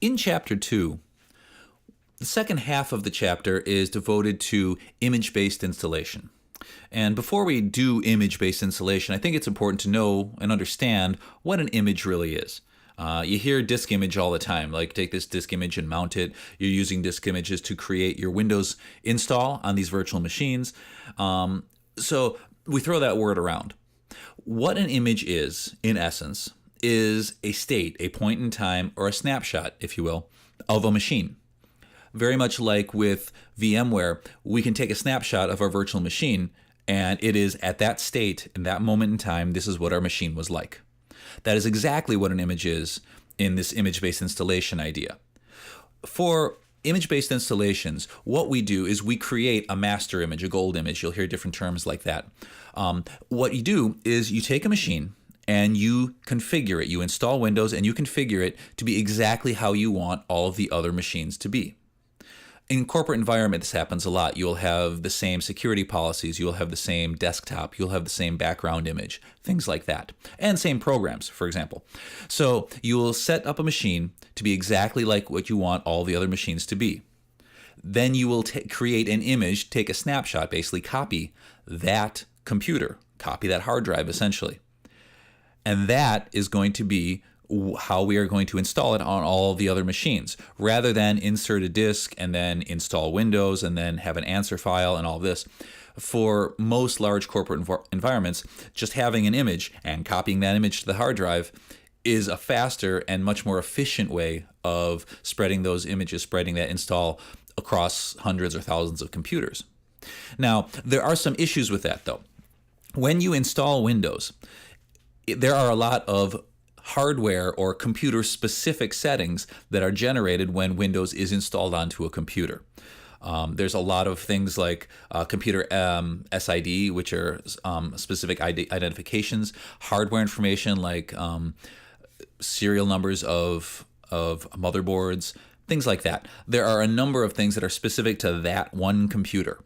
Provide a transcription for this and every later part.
In Chapter 2, the second half of the chapter is devoted to image-based installation. And before we do image-based installation, I think it's important to know and understand what an image really is. You hear disk image all the time, like take this disk image and mount it. You're using disk images to create your Windows install on these virtual machines. So we throw that word around. What an image is, in essence, is a state, a point in time, or a snapshot, if you will, of a machine. Very much like with VMware, we can take a snapshot of our virtual machine, and it is at that state, in that moment in time, this is what our machine was like. That is exactly what an image is in this image-based installation idea. For image-based installations, what we do is we create a master image, a gold image. You'll hear different terms like that. What you do is you take a machine and you configure it. You install Windows and you configure it to be exactly how you want all of the other machines to be. In corporate environment, this happens a lot. You'll have the same security policies, you'll have the same desktop, you'll have the same background image, things like that. And same programs, for example. So you will set up a machine to be exactly like what you want all the other machines to be. Then you will create an image, take a snapshot, basically copy that computer, copy that hard drive essentially. And that is going to be how we are going to install it on all of the other machines, rather than insert a disk and then install Windows and then have an answer file and all this. For most large corporate environments, just having an image and copying that image to the hard drive is a faster and much more efficient way of spreading those images, spreading that install across hundreds or thousands of computers. Now, there are some issues with that though. When you install Windows, there are a lot of hardware or computer specific settings that are generated when Windows is installed onto a computer. There's a lot of things like computer SID, which are specific identifications, hardware information like serial numbers of motherboards, things like that. There are a number of things that are specific to that one computer.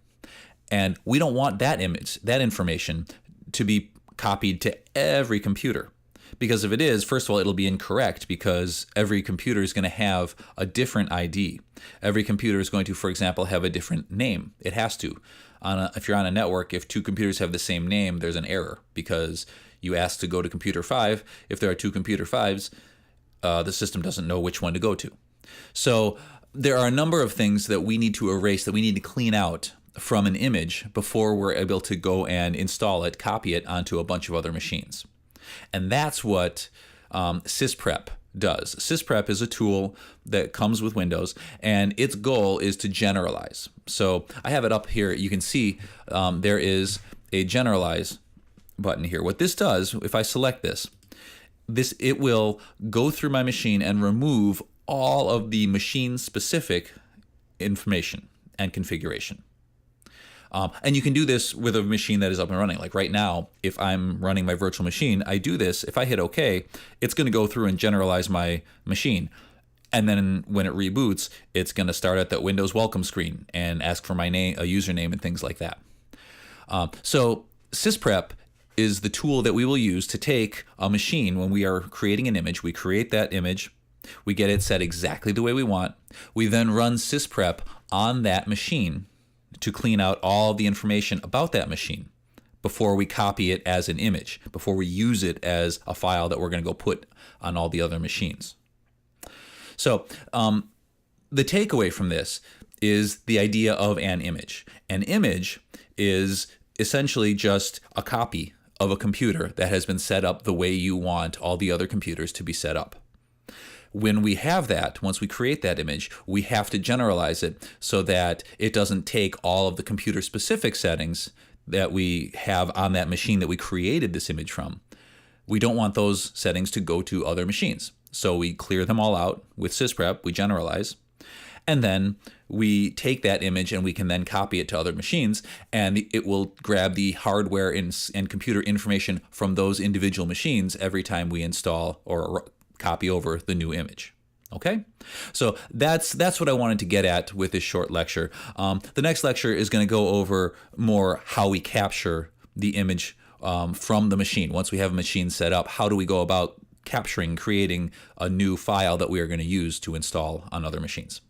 And we don't want that information to be copied to every computer. Because if it is, first of all, it'll be incorrect because every computer is going to have a different ID. Every computer is going to, for example, have a different name. It has to. If you're on a network, if two computers have the same name, there's an error because you ask to go to computer 5. If there are two computer 5s, the system doesn't know which one to go to. So there are a number of things that we need to erase, that we need to clean out from an image before we're able to go and install it, copy it onto a bunch of other machines. And that's what sysprep does. Sysprep is a tool that comes with Windows, and its goal is to generalize. So I have it up here. You can see there is a generalize button here. What this does, if I select this, it will go through my machine and remove all of the machine-specific information and configuration. And you can do this with a machine that is up and running. Like right now, if I'm running my virtual machine, I do this. If I hit OK, it's going to go through and generalize my machine. And then when it reboots, it's going to start at the Windows welcome screen and ask for my name, a username, and things like that. So sysprep is the tool that we will use to take a machine when we are creating an image. We create that image. We get it set exactly the way we want. We then run sysprep on that machine to clean out all the information about that machine before we copy it as an image, before we use it as a file that we're going to go put on all the other machines. So the takeaway from this is the idea of an image. An image is essentially just a copy of a computer that has been set up the way you want all the other computers to be set up. When we have that, once we create that image, we have to generalize it so that it doesn't take all of the computer-specific settings that we have on that machine that we created this image from. We don't want those settings to go to other machines. So we clear them all out with sysprep, we generalize, and then we take that image and we can then copy it to other machines, and it will grab the hardware and computer information from those individual machines every time we install or copy over the new image. Okay, so that's what I wanted to get at with this short lecture. The next lecture is going to go over more how we capture the image from the machine. Once we have a machine set up, how do we go about capturing, creating a new file that we are going to use to install on other machines.